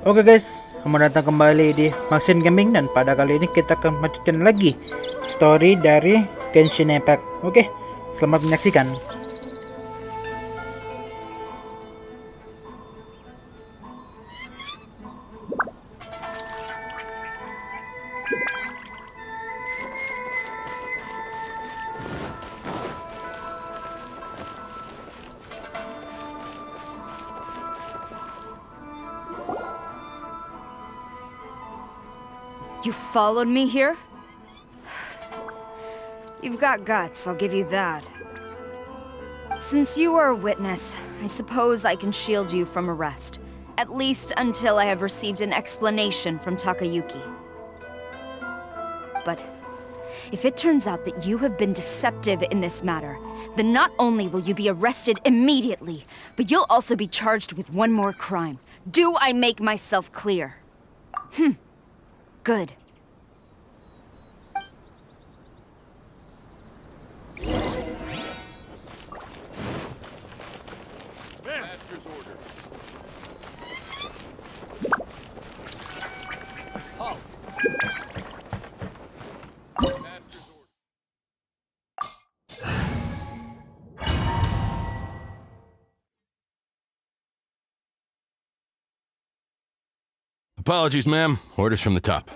Oke guys, selamat datang kembali di Maxin Gaming, dan pada kali ini kita akan melanjutkan lagi story dari Genshin Impact. Oke, selamat menyaksikan. You followed me here? You've got guts, I'll give you that. Since you are a witness, I suppose I can shield you from arrest. At least until I have received an explanation from Takayuki. But if it turns out that you have been deceptive in this matter, then not only will you be arrested immediately, but you'll also be charged with one more crime. Do I make myself clear? Good. Master's orders. Halt. Master's orders. Apologies, ma'am. Orders from the top.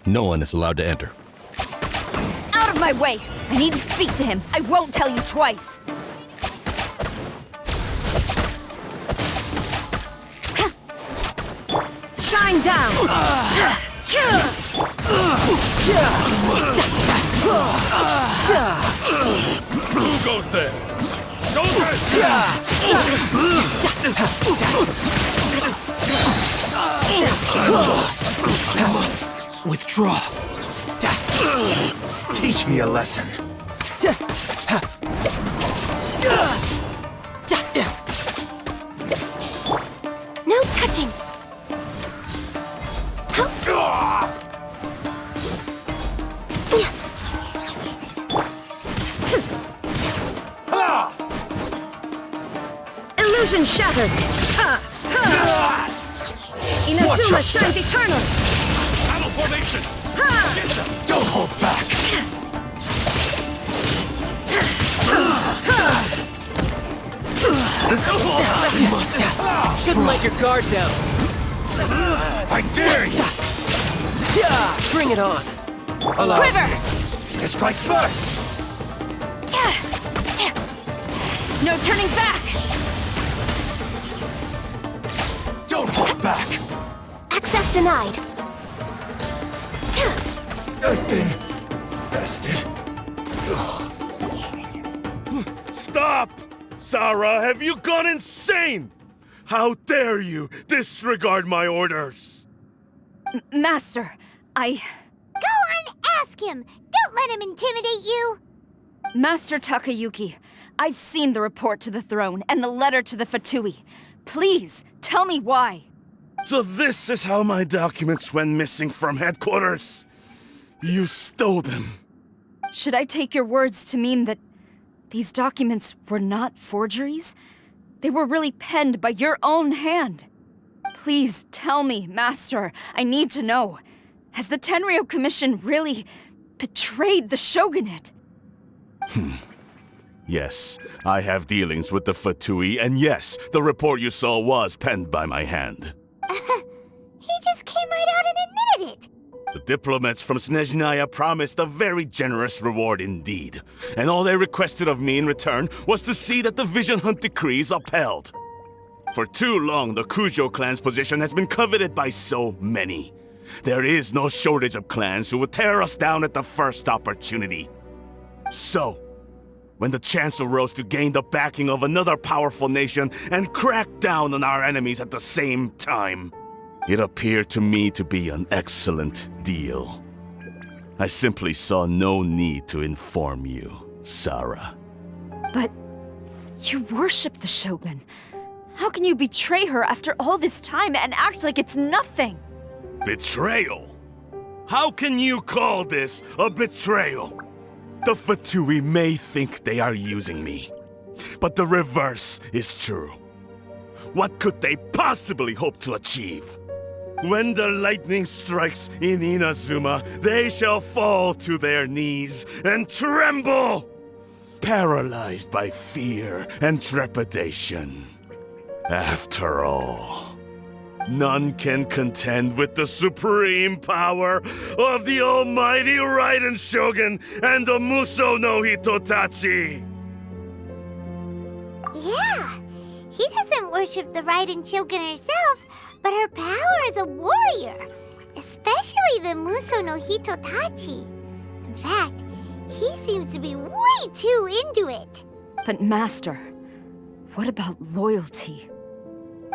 No one is allowed to enter. Out of my way! I need to speak to him. I won't tell you twice. Shine down! Who goes there? Soldiers! I must withdraw. Teach me a lesson. No touching! Illusion shattered! Inazuma shines eternal! Battle formation! Don't hold back. You must Couldn't let your guard down. I dare you. Bring it on. Allow Quiver! me to strike first. No turning back! Don't hold back. Access denied. Nothing. Bested. Stop! Sarah, have you gone insane? How dare you disregard my orders? Master, Go on, ask him! Don't let him intimidate you! Master Takayuki, I've seen the report to the throne and the letter to the Fatui. Please, tell me why. So this is how my documents went missing from headquarters? You stole them. Should I take your words to mean that these documents were not forgeries? They were really penned by your own hand. Please tell me, Master. I need to know. Has the Tenryou Commission really betrayed the Shogunate? Yes, I have dealings with the Fatui, and yes, the report you saw was penned by my hand. He just came right out and admitted it! The diplomats from Snezhnaya promised a very generous reward indeed, and all they requested of me in return was to see that the Vision Hunt decrees upheld. For too long, the Kujo clan's position has been coveted by so many. There is no shortage of clans who would tear us down at the first opportunity. So, when the chance arose to gain the backing of another powerful nation and crack down on our enemies at the same time, it appeared to me to be an excellent deal. I simply saw no need to inform you, Sarah. But you worship the Shogun. How can you betray her after all this time and act like it's nothing? Betrayal? How can you call this a betrayal? The Fatui may think they are using me, but the reverse is true. What could they possibly hope to achieve? When the lightning strikes in Inazuma, they shall fall to their knees and tremble, paralyzed by fear and trepidation. After all, none can contend with the supreme power of the almighty Raiden Shogun and the Muso no Hitotachi! Yeah, he doesn't worship the Raiden Shogun herself, but her power as a warrior, especially the Muso no Hitotachi. In fact, he seems to be way too into it. But Master, what about loyalty?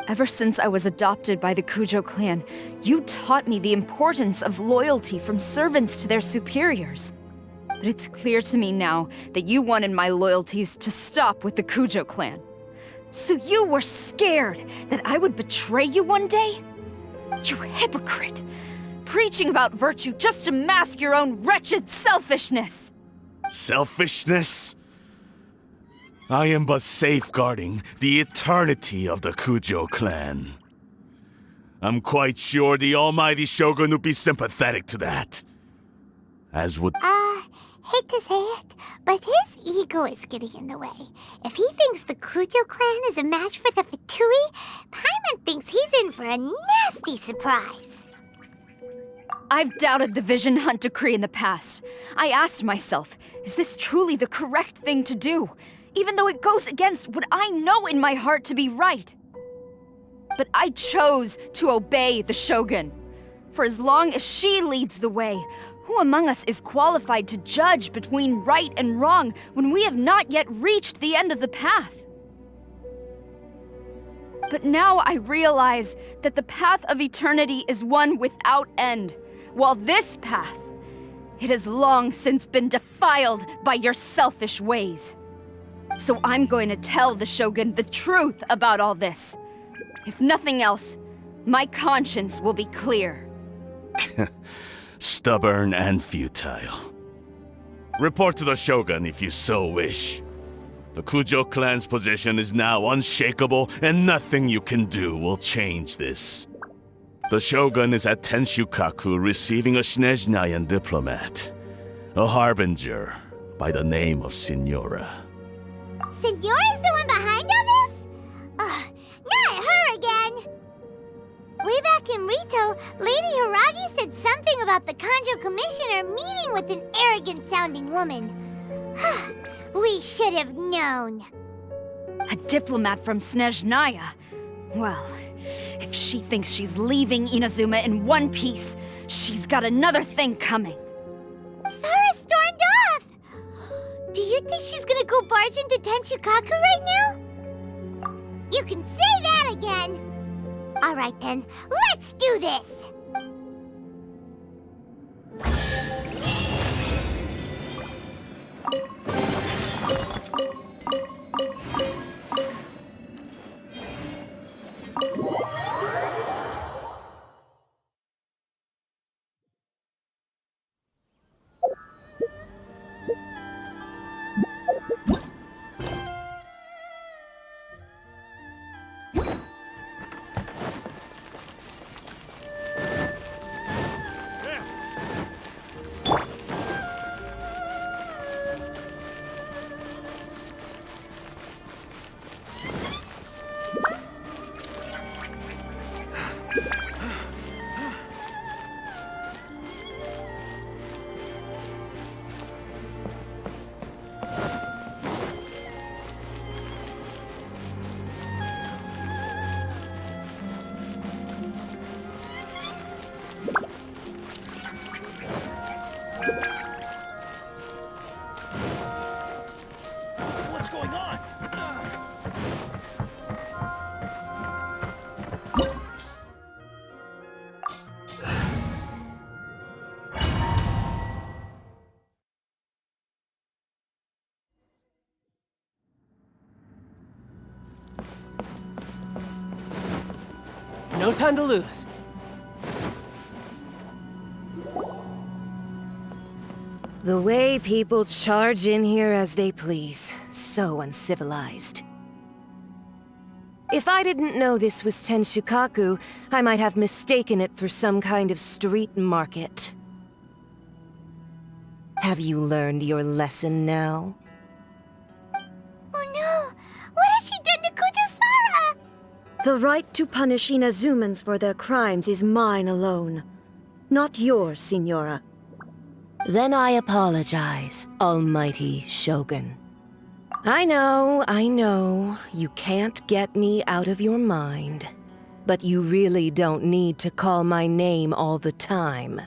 Ever since I was adopted by the Kujo clan, you taught me the importance of loyalty from servants to their superiors. But it's clear to me now that you wanted my loyalties to stop with the Kujo clan. So you were scared that I would betray you one day? You hypocrite! Preaching about virtue just to mask your own wretched selfishness! Selfishness? I am but safeguarding the eternity of the Kujo clan. I'm quite sure the almighty Shogun would be sympathetic to that. As would... Hate to say it, but his ego is getting in the way. If he thinks the Kujo clan is a match for the Fatui, Paimon thinks he's in for a nasty surprise. I've doubted the Vision Hunt decree in the past. I asked myself, is this truly the correct thing to do? Even though it goes against what I know in my heart to be right. But I chose to obey the Shogun. For as long as she leads the way, who among us is qualified to judge between right and wrong when we have not yet reached the end of the path? But now I realize that the path of eternity is one without end, while this path, it has long since been defiled by your selfish ways. So I'm going to tell the Shogun the truth about all this. If nothing else, my conscience will be clear. Stubborn and futile. Report to the Shogun if you so wish. The Kujo clan's position is now unshakable, and nothing you can do will change this. The Shogun is at Tenshukaku receiving a Snezhnayan diplomat, a harbinger by the name of Signora. Signora's the one behind all this? Not her again! Way back in Rito, Lady Hiragi said something about the Kanjo Commissioner meeting with an arrogant-sounding woman. We should have known. A diplomat from Snezhnaya? Well, if she thinks she's leaving Inazuma in one piece, she's got another thing coming. Sara stormed off! Do you think she's gonna go barge into Tenshukaku right now? You can say that again! Alright then, let's do this! No time to lose. The way people charge in here as they please. So uncivilized. If I didn't know this was Tenshukaku, I might have mistaken it for some kind of street market. Have you learned your lesson now? Oh no! What has she done to Kujusara? The right to punish Inazumans for their crimes is mine alone. Not yours, Signora. Then I apologize, Almighty Shogun. I know, you can't get me out of your mind. But you really don't need to call my name all the time.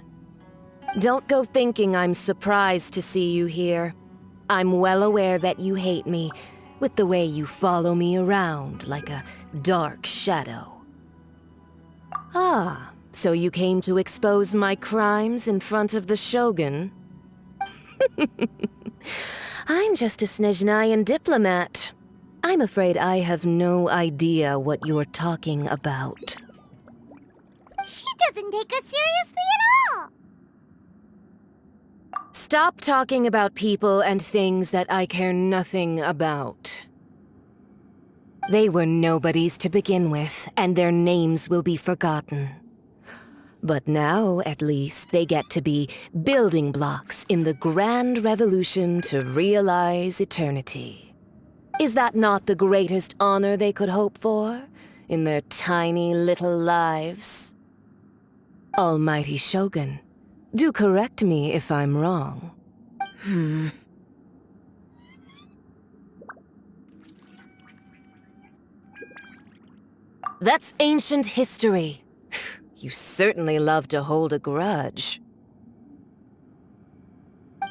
Don't go thinking I'm surprised to see you here. I'm well aware that you hate me, with the way you follow me around like a dark shadow. Ah, so you came to expose my crimes in front of the Shogun? I'm just a Snezhnayan diplomat. I'm afraid I have no idea what you're talking about. She doesn't take us seriously at all! Stop talking about people and things that I care nothing about. They were nobodies to begin with, and their names will be forgotten. But now, at least, they get to be building blocks in the grand revolution to realize eternity. Is that not the greatest honor they could hope for in their tiny little lives? Almighty Shogun, do correct me if I'm wrong. That's ancient history. You certainly love to hold a grudge.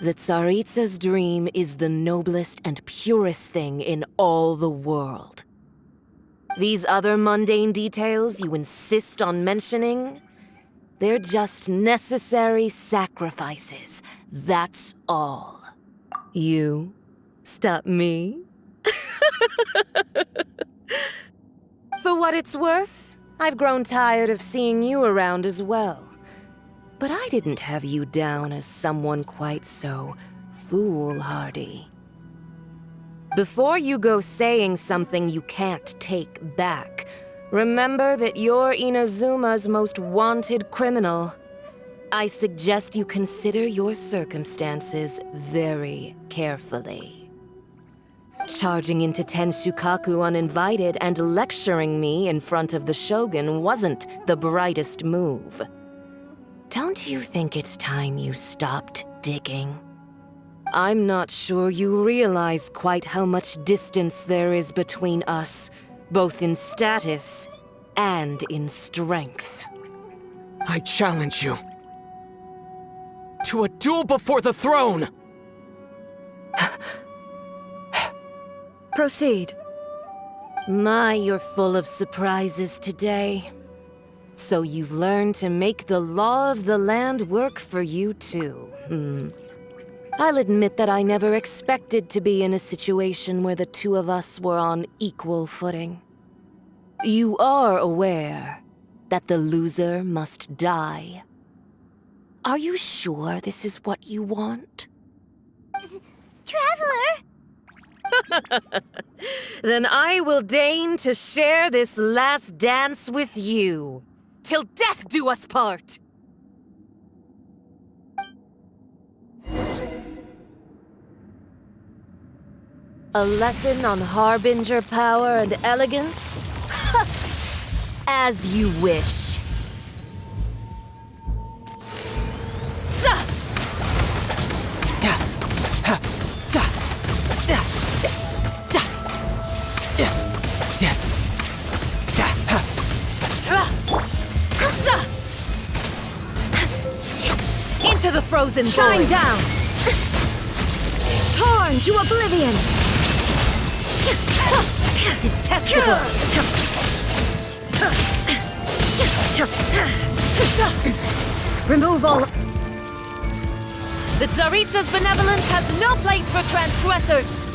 The Tsaritsa's dream is the noblest and purest thing in all the world. These other mundane details you insist on mentioning, they're just necessary sacrifices, that's all. You stop me? For what it's worth, I've grown tired of seeing you around as well. But I didn't have you down as someone quite so foolhardy. Before you go saying something you can't take back, remember that you're Inazuma's most wanted criminal. I suggest you consider your circumstances very carefully. Charging into Tenshukaku uninvited and lecturing me in front of the Shogun wasn't the brightest move. Don't you think it's time you stopped digging? I'm not sure you realize quite how much distance there is between us, both in status and in strength. I challenge you to a duel before the throne! Proceed. My, you're full of surprises today. So you've learned to make the law of the land work for you too, I'll admit that I never expected to be in a situation where the two of us were on equal footing. You are aware that the loser must die. Are you sure this is what you want? Traveler! Then I will deign to share this last dance with you. Till death do us part! A lesson on Harbinger power and elegance? As you wish. Into the frozen Shine void. down! Torn to oblivion! Detestable! Remove all... The Tsaritsa's benevolence has no place for transgressors!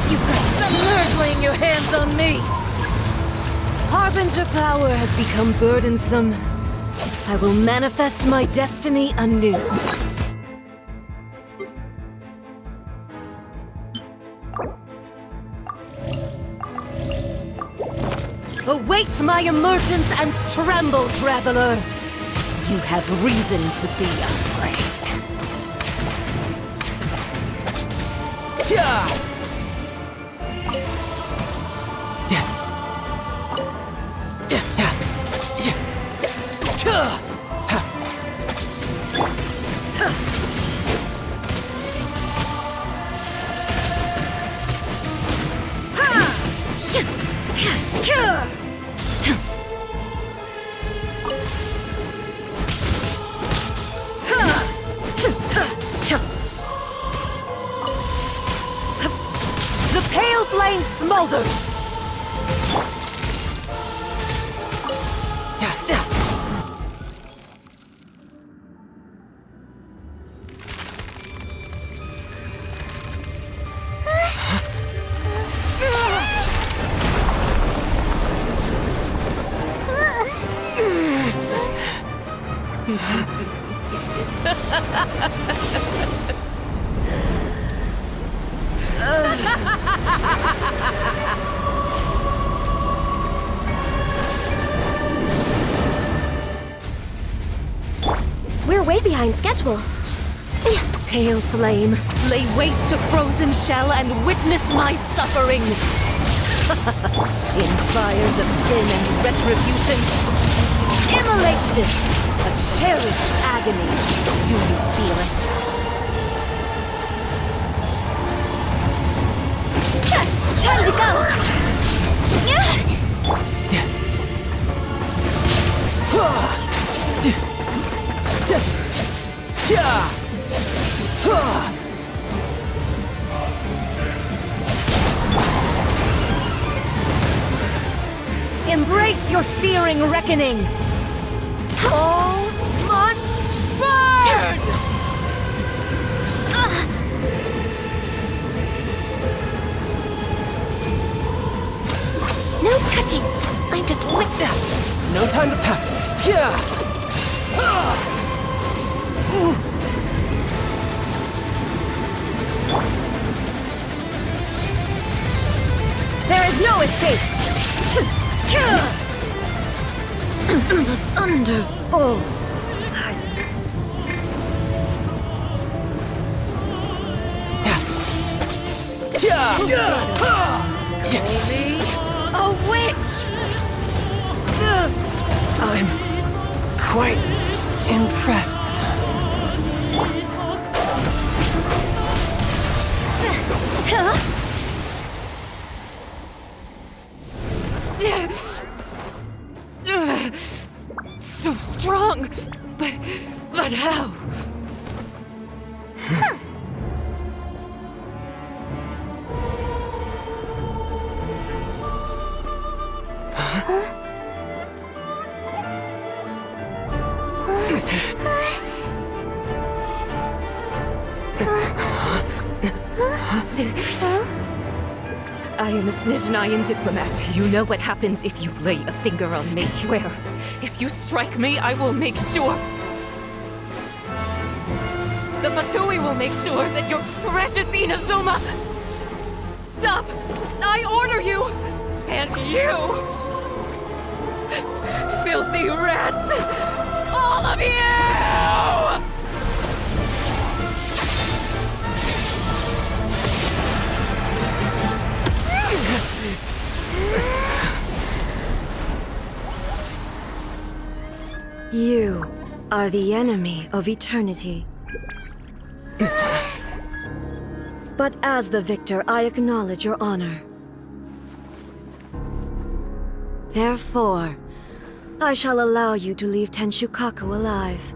You've got some nerve laying your hands on me! Harbinger power has become burdensome. I will manifest my destiny anew. Await my emergence and tremble, traveler! You have reason to be afraid. The pale flame smolders! We're way behind schedule. Pale flame, lay waste to frozen shell and witness my suffering. In fires of sin and retribution, immolation, a cherished agony. Do you feel it? Time to go! Embrace your searing reckoning! All must burn! No touching! I'm just with them! No time to pack. There is no escape! The thunder falls silent. A witch! I'm quite impressed. So strong, but how? I am a Snezhnayan diplomat. You know what happens if you lay a finger on me. I swear, if you strike me, I will make sure. The Fatui will make sure that your precious Inazuma. Stop! I order you! And you! Filthy rats! All of you! You are the enemy of eternity. But as the victor, I acknowledge your honor. Therefore, I shall allow you to leave Tenshukaku alive.